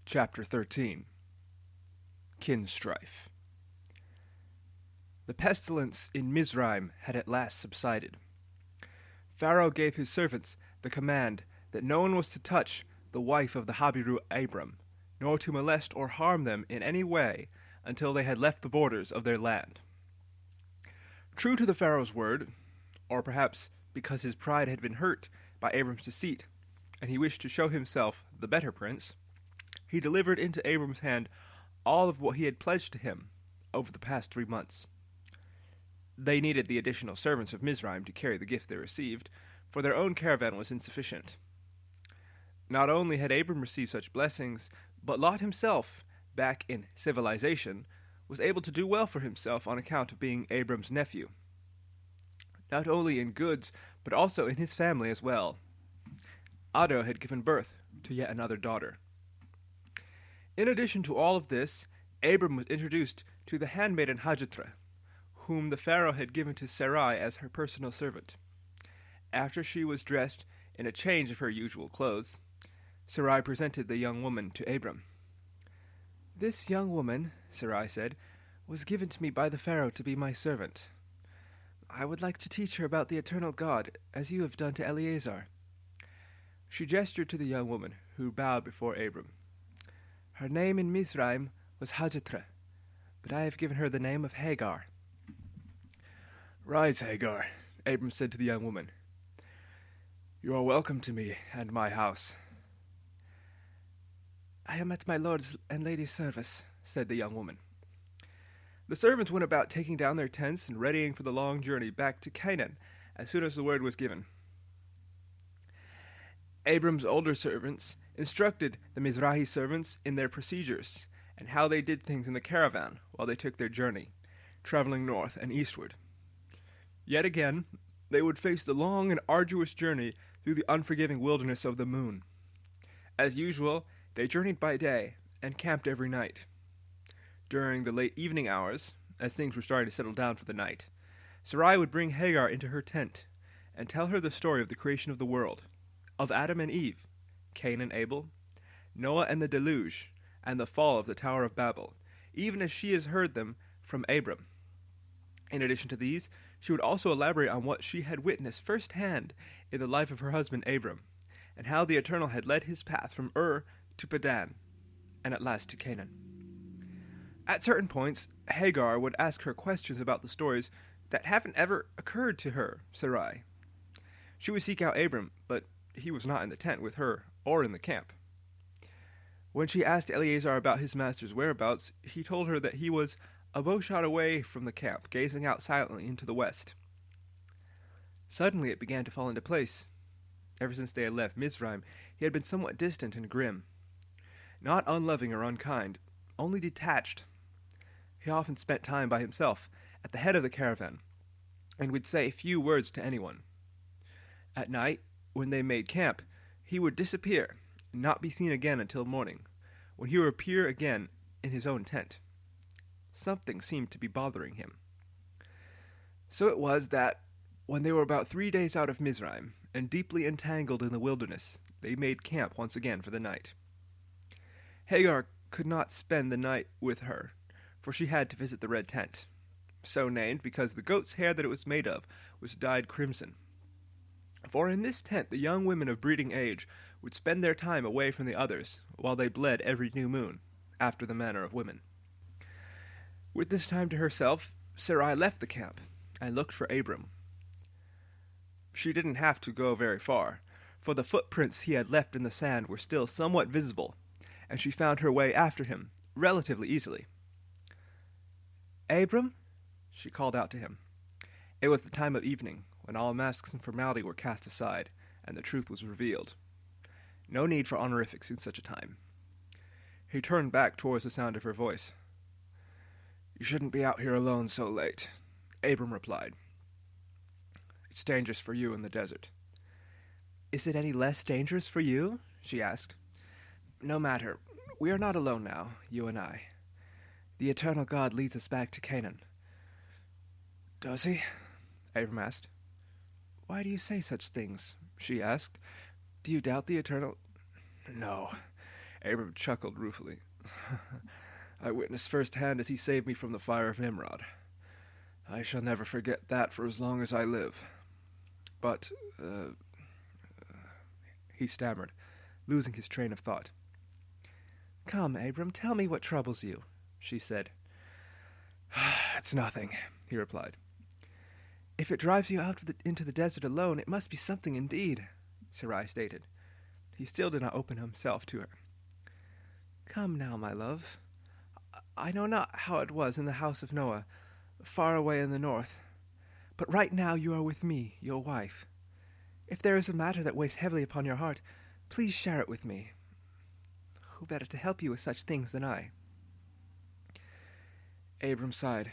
Chapter 13 Kinstrife. The pestilence in Mizraim had at last subsided. Pharaoh gave his servants the command that no one was to touch the wife of the Habiru Abram, nor to molest or harm them in any way until they had left the borders of their land. True to the Pharaoh's word, or perhaps because his pride had been hurt by Abram's deceit, and he wished to show himself the better prince, he delivered into Abram's hand all of what he had pledged to him over the past 3 months. They needed the additional servants of Mizraim to carry the gifts they received, for their own caravan was insufficient. Not only had Abram received such blessings, but Lot himself, back in civilization, was able to do well for himself on account of being Abram's nephew. Not only in goods, but also in his family as well. Ado had given birth to yet another daughter. In addition to all of this, Abram was introduced to the handmaiden Hajitra, whom the Pharaoh had given to Sarai as her personal servant. After she was dressed in a change of her usual clothes, Sarai presented the young woman to Abram. "This young woman," Sarai said, "was given to me by the Pharaoh to be my servant. I would like to teach her about the eternal God, as you have done to Eleazar." She gestured to the young woman, who bowed before Abram. "Her name in Mizraim was Hajitra, but I have given her the name of Hagar." "Rise, Hagar," Abram said to the young woman. "You are welcome to me and my house." "I am at my lord's and lady's service," said the young woman. The servants went about taking down their tents and readying for the long journey back to Canaan as soon as the word was given. Abram's older servants instructed the Mizrahi servants in their procedures and how they did things in the caravan while they took their journey, traveling north and eastward. Yet again, they would face the long and arduous journey through the unforgiving wilderness of the moon. As usual, they journeyed by day and camped every night. During the late evening hours, as things were starting to settle down for the night, Sarai would bring Hagar into her tent and tell her the story of the creation of the world, of Adam and Eve, Cain and Abel, Noah and the deluge, and the fall of the Tower of Babel, even as she has heard them from Abram. In addition to these, she would also elaborate on what she had witnessed firsthand in the life of her husband Abram, and how the Eternal had led his path from Ur to Paddan, and at last to Canaan. At certain points, Hagar would ask her questions about the stories that haven't ever occurred to her, Sarai. She would seek out Abram, but he was not in the tent with her or in the camp. When she asked Eleazar about his master's whereabouts, he told her that he was a bowshot away from the camp, gazing out silently into the west. Suddenly it began to fall into place. Ever since they had left Mizraim, he had been somewhat distant and grim. Not unloving or unkind, only detached. He often spent time by himself, at the head of the caravan, and would say few words to anyone. At night, when they made camp, he would disappear, and not be seen again until morning, when he would appear again in his own tent. Something seemed to be bothering him. So it was that, when they were about 3 days out of Mizraim, and deeply entangled in the wilderness, they made camp once again for the night. Hagar could not spend the night with her, for she had to visit the red tent, so named because the goat's hair that it was made of was dyed crimson. For in this tent the young women of breeding age would spend their time away from the others, while they bled every new moon, after the manner of women. With this time to herself, Sarai left the camp, and looked for Abram. She didn't have to go very far, for the footprints he had left in the sand were still somewhat visible, and she found her way after him relatively easily. "Abram?" she called out to him. It was the time of evening, when all masks and formality were cast aside, and the truth was revealed. No need for honorifics in such a time. He turned back towards the sound of her voice. "You shouldn't be out here alone so late," Abram replied. "It's dangerous for you in the desert." "Is it any less dangerous for you?" she asked. "No matter. We are not alone now, you and I. The eternal God leads us back to Canaan." "Does he?" Abram asked. "Why do you say such things?" she asked. "Do you doubt the eternal—" "No. Abram chuckled ruefully. I witnessed firsthand as he saved me from the fire of Nimrod. I shall never forget that for as long as I live. But, he stammered, losing his train of thought. Come, Abram, tell me what troubles you, she said. It's nothing, he replied. If it drives you out into the desert alone, it must be something indeed, Sarai stated. He still did not open himself to her. Come now, my love. I know not how it was in the house of Noah, far away in the north, but right now you are with me, your wife. If there is a matter that weighs heavily upon your heart, please share it with me. Who better to help you with such things than I? Abram sighed.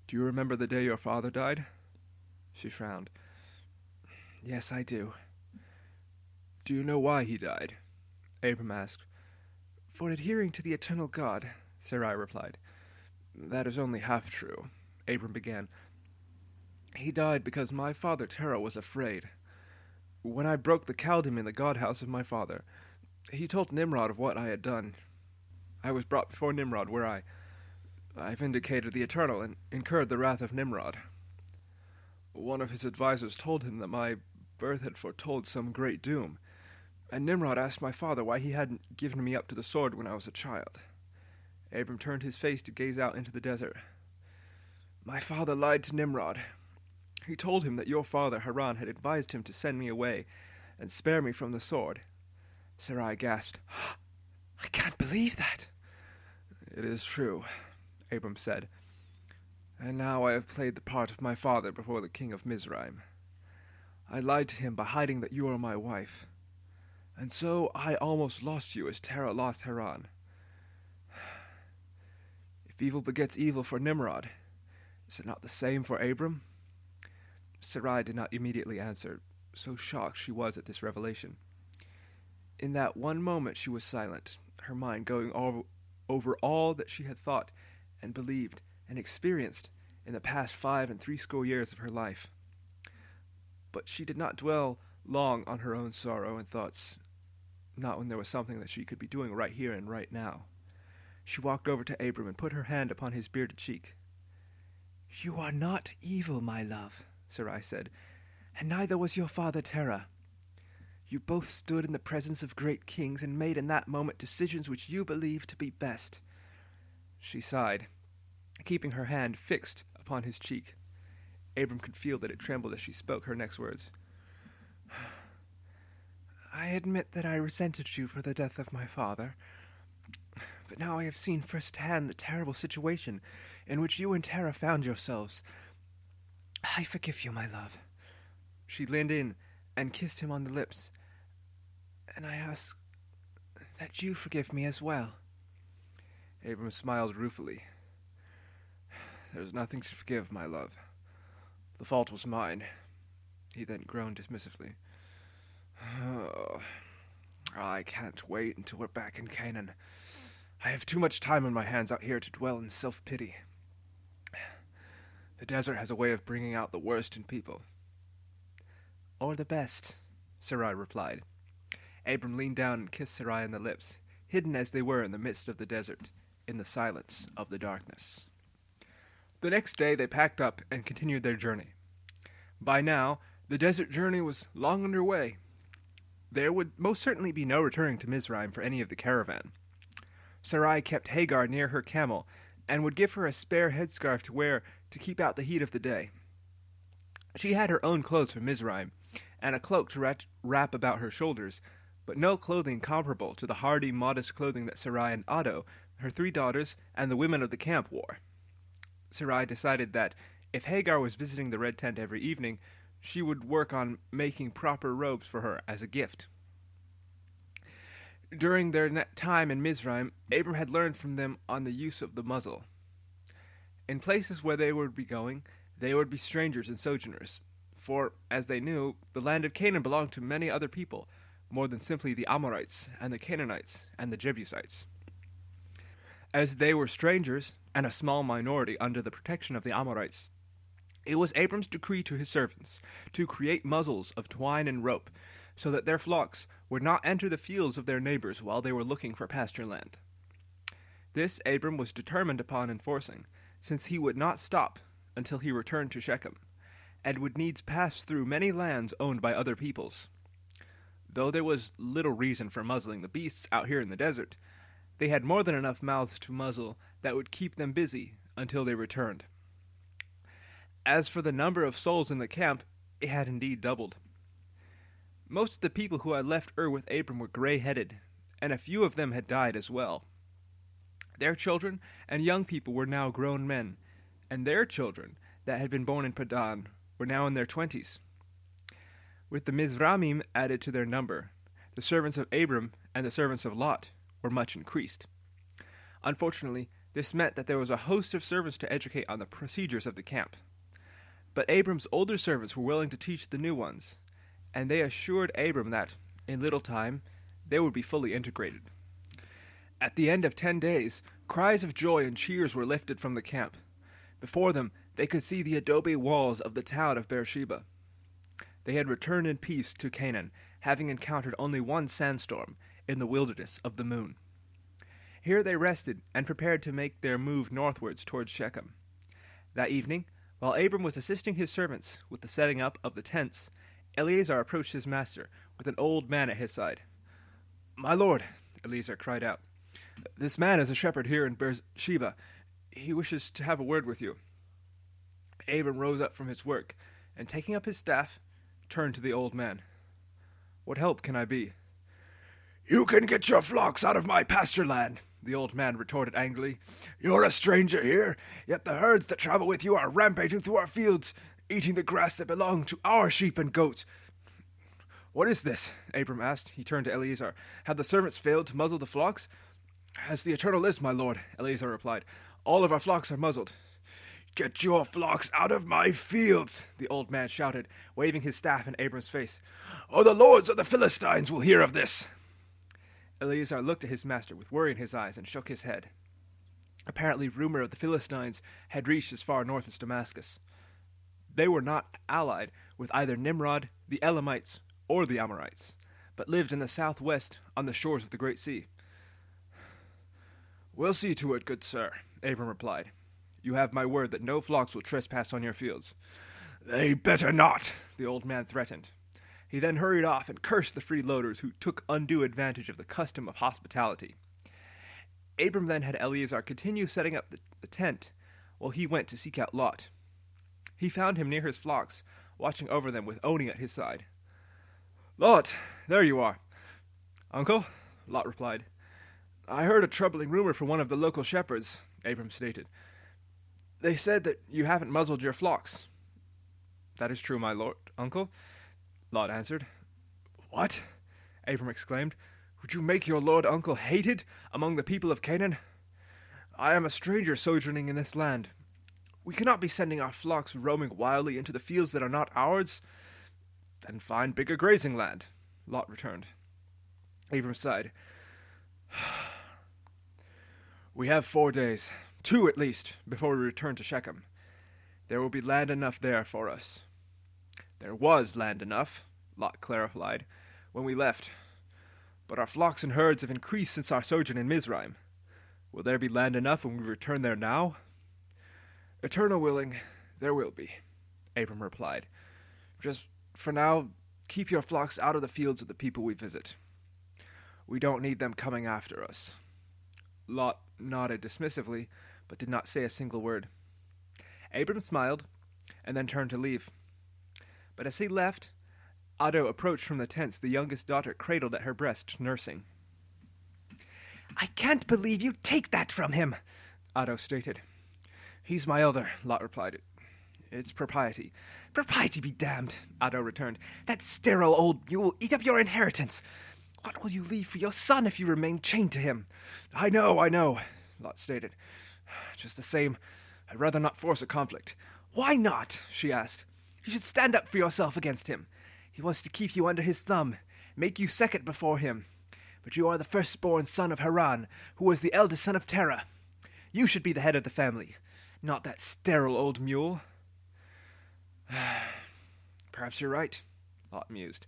Do you remember the day your father died? She frowned. Yes, I do. Do you know why he died? Abram asked. For adhering to the eternal God, Sarai replied. That is only half true, Abram began. He died because my father Terah was afraid. When I broke the Chaldim in the god house of my father, he told Nimrod of what I had done. I was brought before Nimrod, where I vindicated the Eternal and incurred the wrath of Nimrod. One of his advisors told him that my birth had foretold some great doom, and Nimrod asked my father why he hadn't given me up to the sword when I was a child. Abram turned his face to gaze out into the desert. My father lied to Nimrod. He told him that your father Haran had advised him to send me away and spare me from the sword. Sarai gasped. I can't believe that. It is true, Abram said. And now I have played the part of my father before the king of Mizraim. I lied to him by hiding that you are my wife. And so I almost lost you as Terah lost Haran. If evil begets evil for Nimrod, is it not the same for Abram? Sarai did not immediately answer, so shocked she was at this revelation. In that one moment she was silent, her mind going over all that she had thought and believed and experienced in the past 65 years of her life. But she did not dwell long on her own sorrow and thoughts, not when there was something that she could be doing right here and right now. She walked over to Abram and put her hand upon his bearded cheek. You are not evil, my love, Sarai said, and neither was your father Terah. You both stood in the presence of great kings and made in that moment decisions which you believed to be best. She sighed, keeping her hand fixed upon his cheek. Abram could feel that it trembled as she spoke her next words. I admit that I resented you for the death of my father, but now I have seen firsthand the terrible situation in which you and Terah found yourselves. I forgive you, my love. She leaned in and kissed him on the lips, and I ask that you forgive me as well. Abram smiled ruefully. There's nothing to forgive, my love. The fault was mine. He then groaned dismissively. Oh, I can't wait until we're back in Canaan. I have too much time on my hands out here to dwell in self-pity. The desert has a way of bringing out the worst in people. Or the best, Sarai replied. Abram leaned down and kissed Sarai on the lips, hidden as they were in the midst of the desert, in the silence of the darkness. The next day they packed up and continued their journey. By now, the desert journey was long underway. There would most certainly be no returning to Mizraim for any of the caravan. Sarai kept Hagar near her camel, and would give her a spare headscarf to wear to keep out the heat of the day. She had her own clothes from Mizraim, and a cloak to wrap about her shoulders, but no clothing comparable to the hardy, modest clothing that Sarai and Ado, her 3 daughters, and the women of the camp wore. Sarai decided that, if Hagar was visiting the red tent every evening, she would work on making proper robes for her as a gift. During their time in Mizraim, Abram had learned from them on the use of the muzzle. In places where they would be going, they would be strangers and sojourners, for, as they knew, the land of Canaan belonged to many other people, more than simply the Amorites and the Canaanites and the Jebusites. As they were strangers, and a small minority under the protection of the Amorites, it was Abram's decree to his servants to create muzzles of twine and rope, so that their flocks would not enter the fields of their neighbors while they were looking for pasture land. This Abram was determined upon enforcing, since he would not stop until he returned to Shechem, and would needs pass through many lands owned by other peoples. Though there was little reason for muzzling the beasts out here in the desert, they had more than enough mouths to muzzle that would keep them busy until they returned. As for the number of souls in the camp, it had indeed doubled. Most of the people who had left Ur with Abram were gray-headed, and a few of them had died as well. Their children and young people were now grown men, and their children that had been born in Paddan were now in their 20s. With the Mizraim added to their number, the servants of Abram and the servants of Lot were much increased. Unfortunately, this meant that there was a host of servants to educate on the procedures of the camp. But Abram's older servants were willing to teach the new ones, and they assured Abram that, in little time, they would be fully integrated. At the end of 10 days, cries of joy and cheers were lifted from the camp. Before them, they could see the adobe walls of the town of Beersheba. They had returned in peace to Canaan, having encountered only one sandstorm in the wilderness of the moon. Here they rested and prepared to make their move northwards towards Shechem. That evening, while Abram was assisting his servants with the setting up of the tents, Eleazar approached his master with an old man at his side. "My lord," Eleazar cried out, "this man is a shepherd here in Beersheba. He wishes to have a word with you." Abram rose up from his work, and taking up his staff, turned to the old man. "What help can I be?" "You can get your flocks out of my pasture land," the old man retorted angrily. "You're a stranger here, yet the herds that travel with you are rampaging through our fields, eating the grass that belonged to our sheep and goats." "What is this?" Abram asked. He turned to Eleazar. "Have the servants failed to muzzle the flocks?" "As the Eternal lives, my lord," Eleazar replied, "all of our flocks are muzzled." "Get your flocks out of my fields," the old man shouted, waving his staff in Abram's face, "or the lords of the Philistines will hear of this." Eleazar looked at his master with worry in his eyes and shook his head. Apparently rumor of the Philistines had reached as far north as Damascus. They were not allied with either Nimrod, the Elamites, or the Amorites, but lived in the southwest on the shores of the Great Sea. "We'll see to it, good sir," Abram replied. "You have my word that no flocks will trespass on your fields." "They better not," the old man threatened. He then hurried off and cursed the freeloaders who took undue advantage of the custom of hospitality. Abram then had Eleazar continue setting up the tent while he went to seek out Lot. He found him near his flocks, watching over them with Oni at his side. "Lot, there you are." "Uncle," Lot replied. "I heard a troubling rumor from one of the local shepherds," Abram stated. "They said that you haven't muzzled your flocks." "That is true, my lord, uncle," Lot answered. "What?" Abram exclaimed. "Would you make your lord uncle hated among the people of Canaan? I am a stranger sojourning in this land. We cannot be sending our flocks roaming wildly into the fields that are not ours." "Then find bigger grazing land," Lot returned. Abram sighed. "We have 4 days, 2 at least, before we return to Shechem. There will be land enough there for us." "There was land enough," Lot clarified, "when we left. But our flocks and herds have increased since our sojourn in Mizraim. Will there be land enough when we return there now?" "Eternal willing, there will be," Abram replied. "Just for now, keep your flocks out of the fields of the people we visit. We don't need them coming after us." Lot nodded dismissively, but did not say a single word. Abram smiled, and then turned to leave. But as he left, Addo approached from the tents, the youngest daughter cradled at her breast, nursing. "I can't believe you take that from him," Addo stated. "He's my elder," Lot replied. "It's propriety." "Propriety be damned," Addo returned. "That sterile old mule will eat up your inheritance. What will you leave for your son if you remain chained to him?" I know, Lot stated. "Just the same, I'd rather not force a conflict." "Why not?" she asked. "You should stand up for yourself against him. He wants to keep you under his thumb, make you second before him. But you are the firstborn son of Haran, who was the eldest son of Terah. You should be the head of the family, not that sterile old mule." "Perhaps you're right," Lot mused.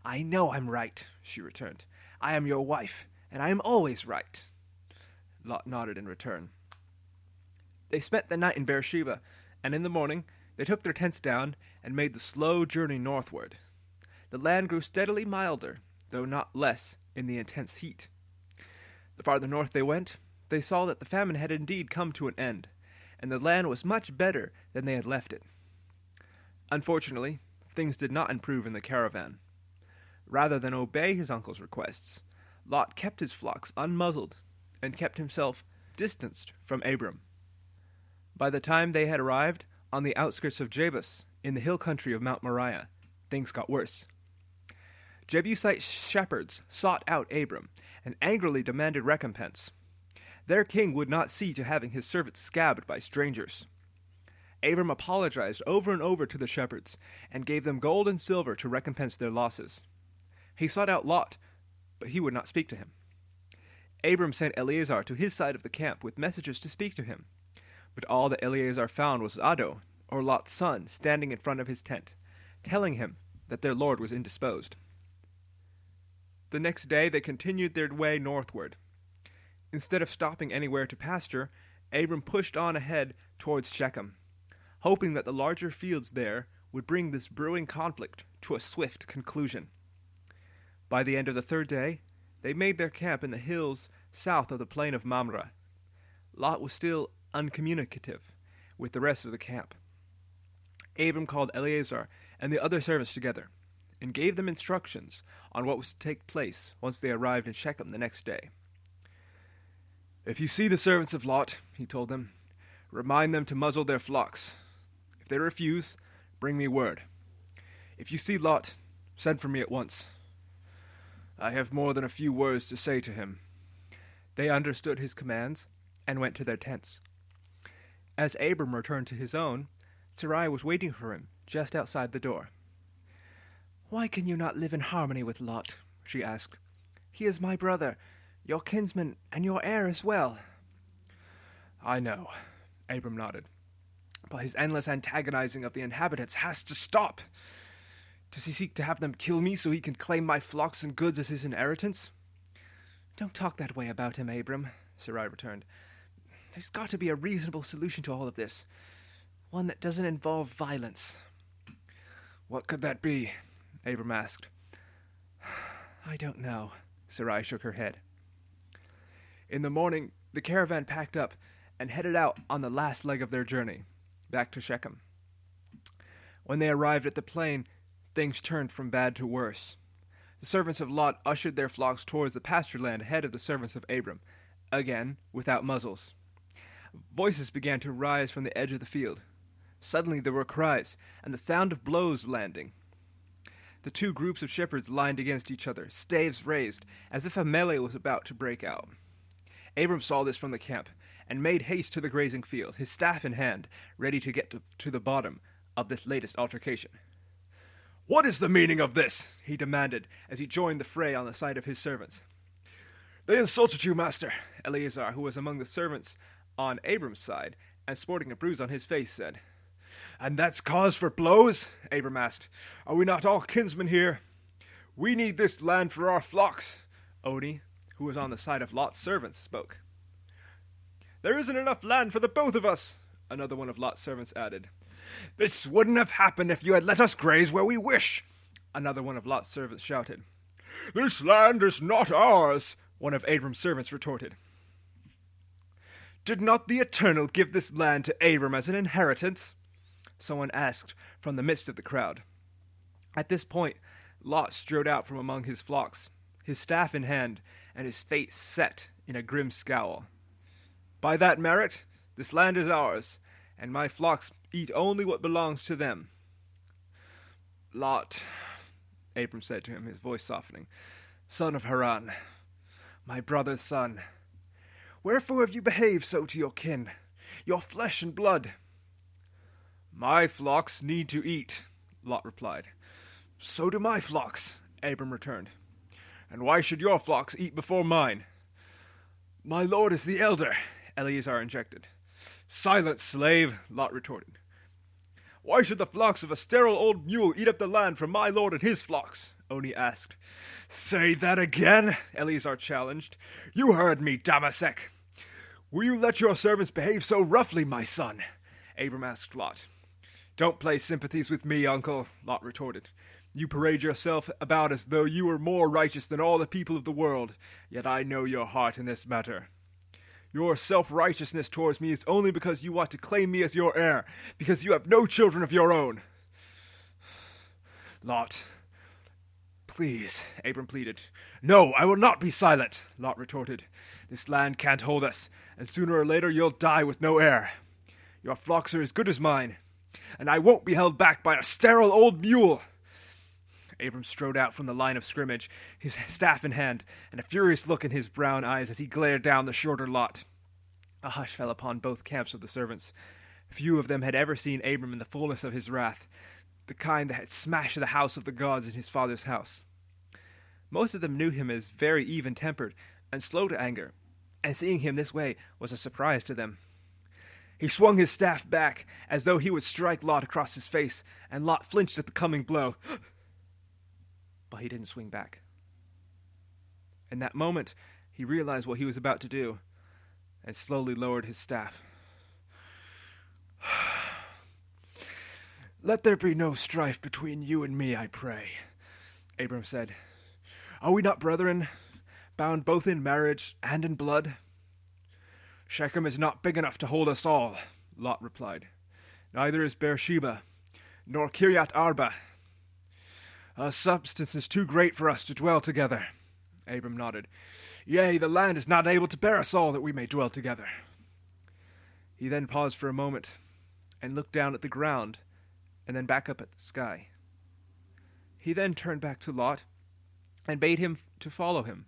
"I know I'm right," she returned. "I am your wife, and I am always right." Lot nodded in return. They spent the night in Beersheba, and in the morning they took their tents down and made the slow journey northward. The land grew steadily milder, though not less, in the intense heat. The farther north they went, they saw that the famine had indeed come to an end, and the land was much better than they had left it. Unfortunately, things did not improve in the caravan. Rather than obey his uncle's requests, Lot kept his flocks unmuzzled and kept himself distanced from Abram. By the time they had arrived on the outskirts of Jebus, in the hill country of Mount Moriah, things got worse. Jebusite shepherds sought out Abram and angrily demanded recompense. Their king would not see to having his servants scabbed by strangers. Abram apologized over and over to the shepherds and gave them gold and silver to recompense their losses. He sought out Lot, but he would not speak to him. Abram sent Eleazar to his side of the camp with messages to speak to him. But all that Eleazar found was Addo, or Lot's son, standing in front of his tent, telling him that their lord was indisposed. The next day they continued their way northward. Instead of stopping anywhere to pasture, Abram pushed on ahead towards Shechem, hoping that the larger fields there would bring this brewing conflict to a swift conclusion. By the end of the third day, they made their camp in the hills south of the plain of Mamre. Lot was still uncommunicative with the rest of the camp. Abram called Eleazar and the other servants together and gave them instructions on what was to take place once they arrived in Shechem the next day. "If you see the servants of Lot," he told them, "remind them to muzzle their flocks. If they refuse, bring me word. If you see Lot, send for me at once. I have more than a few words to say to him." They understood his commands and went to their tents. As Abram returned to his own, Sarai was waiting for him just outside the door. "Why can you not live in harmony with Lot?" she asked. "He is my brother, your kinsman, and your heir as well." "I know," Abram nodded. "But his endless antagonizing of the inhabitants has to stop. Does he seek to have them kill me so he can claim my flocks and goods as his inheritance?" "Don't talk that way about him, Abram," Sarai returned. "There's got to be a reasonable solution to all of this, one that doesn't involve violence." "What could that be?" Abram asked. "I don't know," Sarai shook her head. In the morning, the caravan packed up and headed out on the last leg of their journey, back to Shechem. When they arrived at the plain, things turned from bad to worse. The servants of Lot ushered their flocks towards the pasture land ahead of the servants of Abram, again without muzzles. Voices began to rise from the edge of the field. Suddenly there were cries, and the sound of blows landing. The two groups of shepherds lined against each other, staves raised, as if a melee was about to break out. Abram saw this from the camp, and made haste to the grazing field, his staff in hand, ready to get to the bottom of this latest altercation. "What is the meaning of this?" he demanded, as he joined the fray on the side of his servants. "They insulted you, master," Eleazar, who was among the servants on Abram's side, and sporting a bruise on his face, said. "And that's cause for blows?" Abram asked. "Are we not all kinsmen here? We need this land for our flocks." Oni, who was on the side of Lot's servants, spoke. "There isn't enough land for the both of us," another one of Lot's servants added. "This wouldn't have happened if you had let us graze where we wish," another one of Lot's servants shouted. "This land is not ours," one of Abram's servants retorted. "Did not the Eternal give this land to Abram as an inheritance?" someone asked from the midst of the crowd. At this point, Lot strode out from among his flocks, his staff in hand, and his face set in a grim scowl. "By that merit, this land is ours, and my flocks eat only what belongs to them." "Lot," Abram said to him, his voice softening, "son of Haran, my brother's son, wherefore have you behaved so to your kin, your flesh and blood?" "My flocks need to eat," Lot replied. "So do my flocks," Abram returned. "And why should your flocks eat before mine?" "My lord is the elder," Eleazar injected. "Silence, slave," Lot retorted. Why should the flocks of a sterile old mule eat up the land from my lord and his flocks? Oni asked. Say that again, Eleazar challenged. You heard me, Damasek. Will you let your servants behave so roughly, my son? Abram asked Lot. Don't play sympathies with me, uncle, Lot retorted. You parade yourself about as though you were more righteous than all the people of the world, yet I know your heart in this matter. Your self-righteousness towards me is only because you want to claim me as your heir, because you have no children of your own. Lot, please, Abram pleaded. No, I will not be silent, Lot retorted. This land can't hold us, and sooner or later you'll die with no heir. Your flocks are as good as mine, and I won't be held back by a sterile old mule. Abram strode out from the line of scrimmage, his staff in hand, and a furious look in his brown eyes as he glared down the shorter Lot. A hush fell upon both camps of the servants. Few of them had ever seen Abram in the fullness of his wrath, the kind that had smashed the house of the gods in his father's house. Most of them knew him as very even-tempered and slow to anger, and seeing him this way was a surprise to them. He swung his staff back as though he would strike Lot across his face, and Lot flinched at the coming blow. But he didn't swing back. In that moment, he realized what he was about to do, and slowly lowered his staff. Let there be no strife between you and me, I pray, Abram said. Are we not brethren, bound both in marriage and in blood? Shechem is not big enough to hold us all, Lot replied. Neither is Beersheba, nor Kiryat Arba. Our substance is too great for us to dwell together. Abram nodded. Yea, the land is not able to bear us all that we may dwell together. He then paused for a moment and looked down at the ground and then back up at the sky. He then turned back to Lot and bade him to follow him.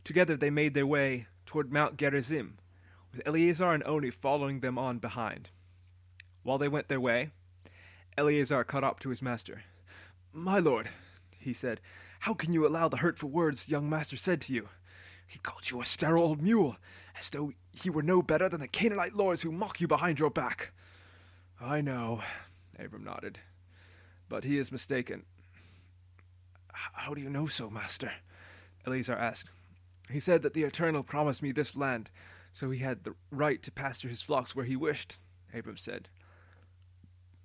Together they made their way toward Mount Gerizim, with Eleazar and Oni following them on behind. While they went their way, Eleazar caught up to his master. My lord, he said, how can you allow the hurtful words young master said to you? He called you a sterile old mule, as though he were no better than the Canaanite lords who mock you behind your back. I know, Abram nodded, but he is mistaken. How do you know so, master? Eleazar asked. He said that the Eternal promised me this land, so he had the right to pasture his flocks where he wished, Abram said.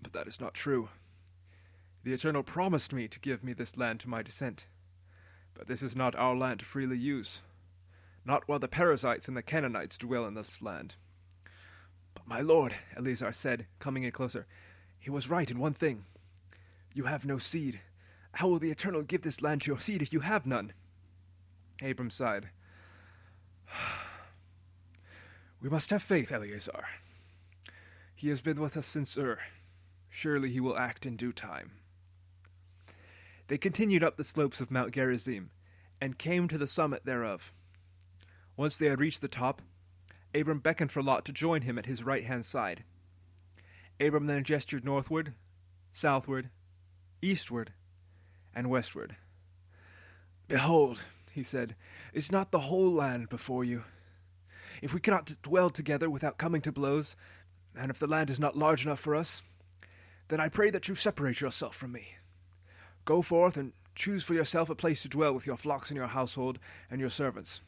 But that is not true. The Eternal promised me to give me this land to my descent, but this is not our land to freely use, not while the Perizzites and the Canaanites dwell in this land. But my lord, Eleazar said, coming in closer, he was right in one thing. You have no seed. How will the Eternal give this land to your seed if you have none? Abram sighed. We must have faith, Eleazar. He has been with us since Surely he will act in due time. They continued up the slopes of Mount Gerizim, and came to the summit thereof. Once they had reached the top, Abram beckoned for Lot to join him at his right-hand side. Abram then gestured northward, southward, eastward, and westward. Behold, he said, is not the whole land before you? If we cannot dwell together without coming to blows, and if the land is not large enough for us, then I pray that you separate yourself from me. Go forth and choose for yourself a place to dwell with your flocks and your household and your servants.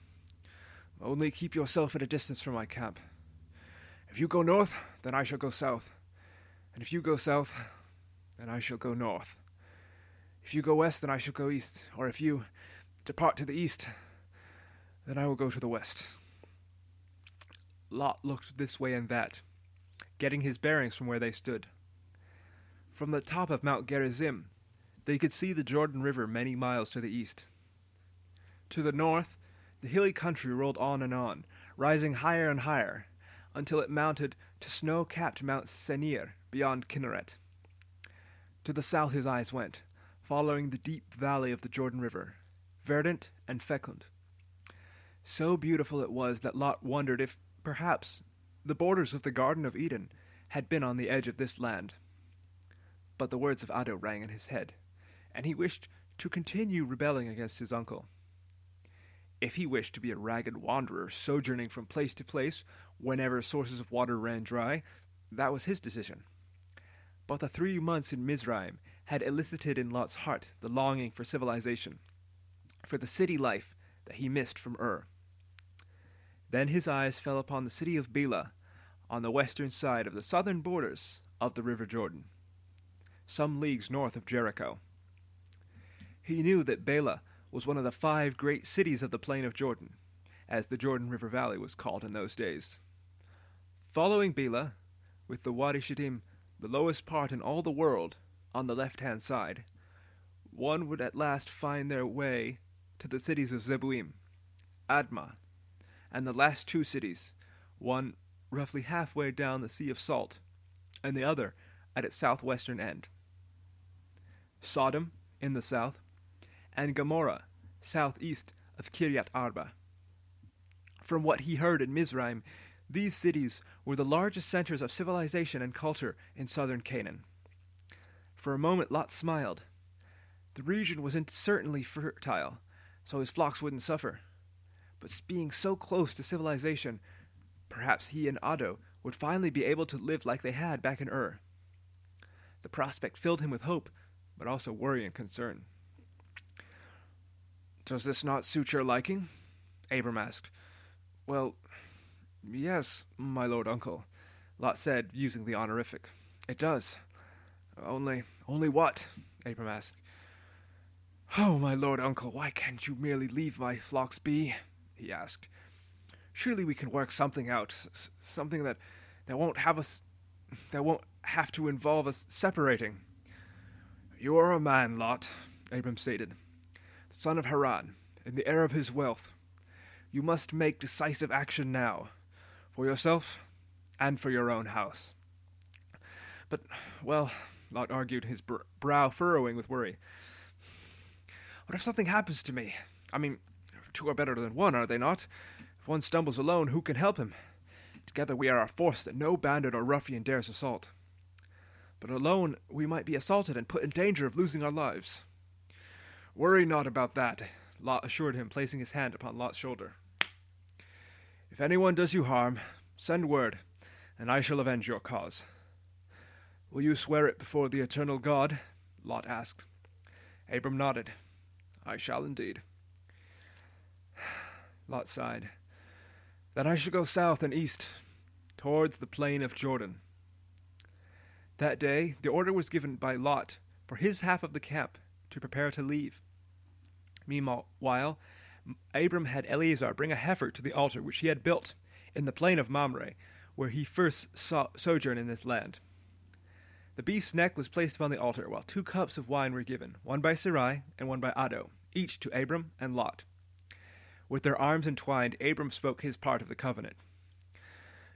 Only keep yourself at a distance from my camp. If you go north, then I shall go south. And if you go south, then I shall go north. If you go west, then I shall go east. Or if you depart to the east, then I will go to the west. Lot looked this way and that, getting his bearings from where they stood. From the top of Mount Gerizim, they could see the Jordan River many miles to the east. To the north, the hilly country rolled on, rising higher and higher, until it mounted to snow-capped Mount Senir beyond Kinneret. To the south his eyes went, following the deep valley of the Jordan River, verdant and fecund. So beautiful it was that Lot wondered if, perhaps, the borders of the Garden of Eden had been on the edge of this land. But the words of Addo rang in his head, and he wished to continue rebelling against his uncle. If he wished to be a ragged wanderer sojourning from place to place whenever sources of water ran dry, that was his decision. but the 3 months in Mizraim had elicited in Lot's heart the longing for civilization, for the city life that he missed from Ur. Then his eyes fell upon the city of Bela, on the western side of the southern borders of the river Jordan, some leagues north of Jericho. He knew that Bela was one of the 5 great cities of the plain of Jordan, as the Jordan River Valley was called in those days. Following Bela, with the Wadi Shittim, the lowest part in all the world, on the left-hand side, one would at last find their way to the cities of Zeboim, Admah, and the last 2 cities, one roughly halfway down the Sea of Salt, and the other at its southwestern end. Sodom, in the south, and Gomorrah, southeast of Kiryat Arba. From what he heard in Mizraim, these cities were the largest centers of civilization and culture in southern Canaan. For a moment Lot smiled. The region was certainly fertile, so his flocks wouldn't suffer. But being so close to civilization, perhaps he and Ado would finally be able to live like they had back in Ur. The prospect filled him with hope, but also worry and concern. "Does this not suit your liking?" Abram asked. "Well, yes, my lord uncle," Lot said, using the honorific. "It does. Only what?" Abram asked. "Oh, my lord uncle, why can't you merely leave my flocks be?" he asked. "Surely we can work something out, something that won't have to involve us separating." "You are a man, Lot," Abram stated, "the son of Haran, and the heir of his wealth. You must make decisive action now, for yourself and for your own house." "But, well," Lot argued, his brow furrowing with worry, "what if something happens to me? I mean, 2 are better than 1, are they not? If one stumbles alone, who can help him? Together we are a force that no bandit or ruffian dares assault. But alone we might be assaulted and put in danger of losing our lives." "Worry not about that," Lot assured him, placing his hand upon Lot's shoulder. "If anyone does you harm, send word, and I shall avenge your cause." "Will you swear it before the eternal God?" Lot asked. Abram nodded. "I shall indeed." Lot sighed. "Then I shall go south and east, towards the plain of Jordan." That day the order was given by Lot for his half of the camp to prepare to leave. Meanwhile, Abram had Eleazar bring a heifer to the altar which he had built in the plain of Mamre, where he first sojourned in this land. The beast's neck was placed upon the altar, while 2 cups of wine were given, one by Sarai and one by Ado, each to Abram and Lot. With their arms entwined, Abram spoke his part of the covenant.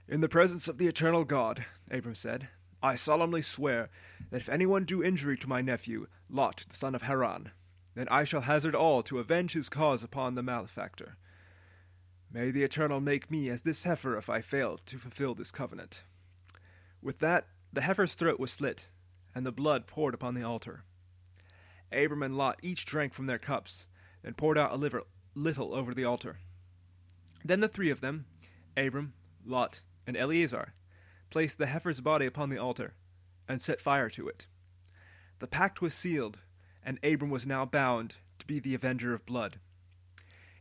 "In the presence of the eternal God," Abram said, "I solemnly swear that if anyone do injury to my nephew, Lot, the son of Haran, then I shall hazard all to avenge his cause upon the malefactor. May the Eternal make me as this heifer if I fail to fulfill this covenant." With that, the heifer's throat was slit, and the blood poured upon the altar. Abram and Lot each drank from their cups, then poured out a little over the altar. Then the 3 of them, Abram, Lot, and Eleazar, placed the heifer's body upon the altar, and set fire to it. The pact was sealed, and Abram was now bound to be the avenger of blood.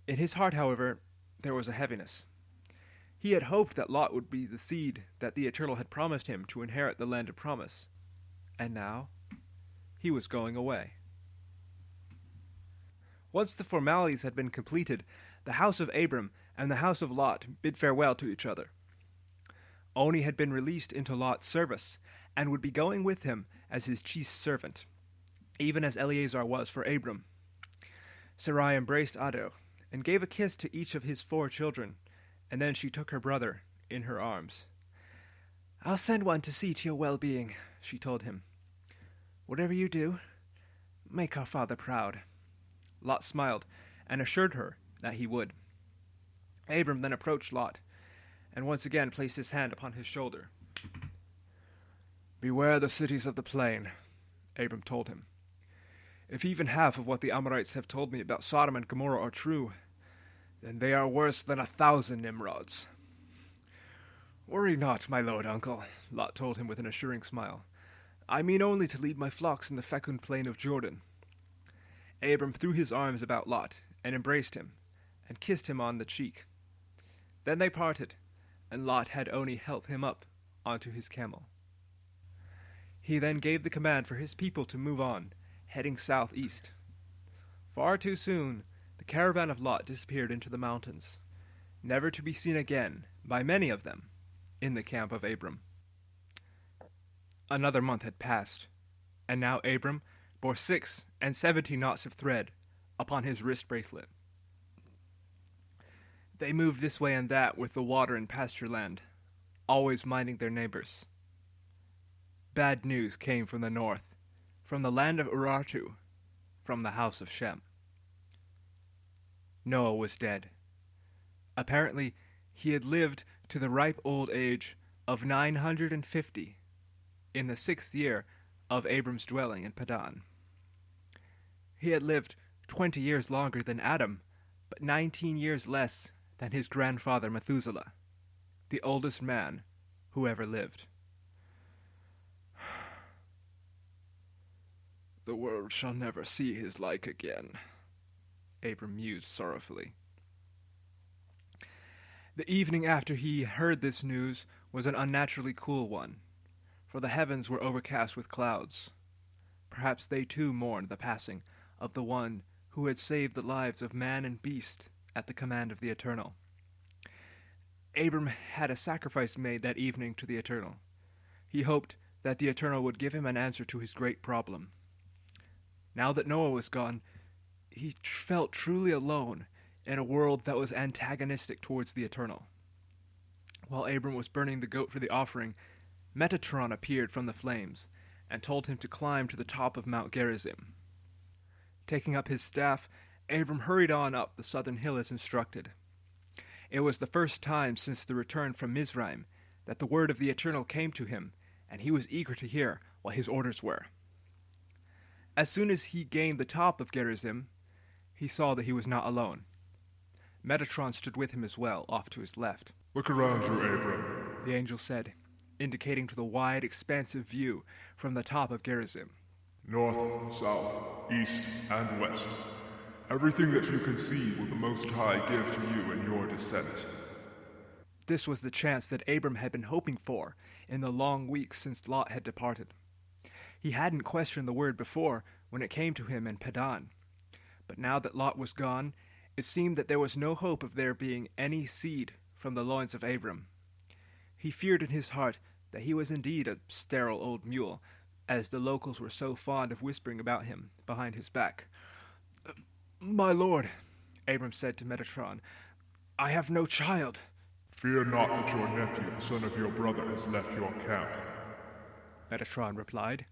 In his heart, however, there was a heaviness. He had hoped that Lot would be the seed that the Eternal had promised him to inherit the land of promise, and now he was going away. Once the formalities had been completed, the house of Abram and the house of Lot bid farewell to each other. Oni had been released into Lot's service, and would be going with him as his chief servant, even as Eleazar was for Abram. Sarai embraced Ado, and gave a kiss to each of his 4 children, and then she took her brother in her arms. "I'll send one to see to your well-being," she told him. "Whatever you do, make our father proud." Lot smiled, and assured her that he would. Abram then approached Lot, and once again placed his hand upon his shoulder. "Beware the cities of the plain," Abram told him. "If even half of what the Amorites have told me about Sodom and Gomorrah are true, then they are worse than 1,000 Nimrods." "Worry not, my lord uncle," Lot told him with an assuring smile. I mean only to lead my flocks in the fecund plain of Jordan." Abram threw his arms about Lot, and embraced him, and kissed him on the cheek. Then they parted, and Lot had Oni help him up onto his camel. He then gave the command for his people to move on, heading southeast. Far too soon, the caravan of Lot disappeared into the mountains, never to be seen again by many of them in the camp of Abram. Another month had passed, and now Abram bore 76 knots of thread upon his wrist bracelet. They moved this way and that with the water and pasture land, always minding their neighbors. Bad news came from the north, from the land of Urartu, from the house of Shem. Noah was dead. Apparently, he had lived to the ripe old age of 950 in the 6th year of Abram's dwelling in Paddan. He had lived 20 years longer than Adam, but 19 years less than his grandfather Methuselah, the oldest man who ever lived. "The world shall never see his like again," Abram mused sorrowfully. The evening after he heard this news was an unnaturally cool one, for the heavens were overcast with clouds. Perhaps they too mourned the passing of the one who had saved the lives of man and beast at the command of the Eternal. Abram had a sacrifice made that evening to the Eternal. He hoped that the Eternal would give him an answer to his great problem. Now that Noah was gone, he felt truly alone in a world that was antagonistic towards the Eternal. While Abram was burning the goat for the offering, Metatron appeared from the flames and told him to climb to the top of Mount Gerizim. Taking up his staff, Abram hurried on up the southern hill as instructed. It was the first time since the return from Mizraim that the word of the Eternal came to him, and he was eager to hear what his orders were. As soon as he gained the top of Gerizim, he saw that he was not alone. Metatron stood with him as well, off to his left. "Look around you, Abram," the angel said, indicating to the wide, expansive view from the top of Gerizim. "North, south, east, and west. Everything that you can see will the Most High give to you and your descent." This was the chance that Abram had been hoping for in the long weeks since Lot had departed. He hadn't questioned the word before when it came to him in Paddan, but now that Lot was gone, it seemed that there was no hope of there being any seed from the loins of Abram. He feared in his heart that he was indeed a sterile old mule, as the locals were so fond of whispering about him behind his back. "My lord," Abram said to Metatron, "I have no child." "Fear not that your nephew, the son of your brother, has left your camp," Metatron replied.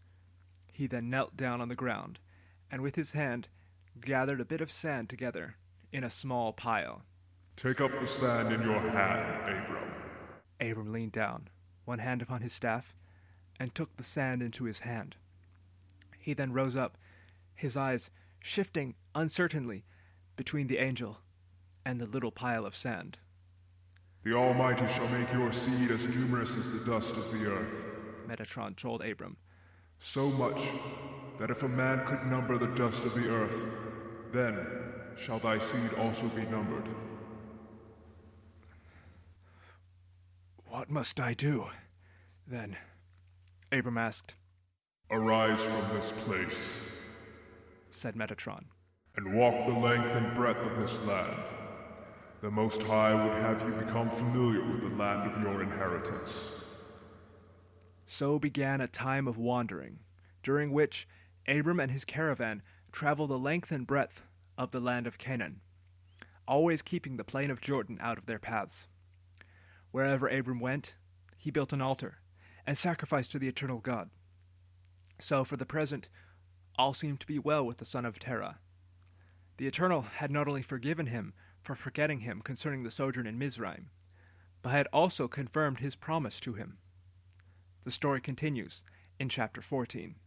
He then knelt down on the ground, and with his hand gathered a bit of sand together in a small pile. "Take up the sand in your hand, Abram." Abram leaned down, one hand upon his staff, and took the sand into his hand. He then rose up, his eyes shifting uncertainly between the angel and the little pile of sand. "The Almighty shall make your seed as numerous as the dust of the earth," Metatron told Abram. "so much that if a man could number the dust of the earth, then shall thy seed also be numbered." "What must I do, then?" Abram asked. "Arise from this place," said Metatron, "and walk the length and breadth of this land. The Most High would have you become familiar with the land of your inheritance." So began a time of wandering, during which Abram and his caravan traveled the length and breadth of the land of Canaan, always keeping the plain of Jordan out of their paths. Wherever Abram went, he built an altar and sacrificed to the eternal God. So for the present, all seemed to be well with the son of Terah. The Eternal had not only forgiven him for forgetting him concerning the sojourn in Mizraim, but had also confirmed his promise to him. The story continues in chapter 14.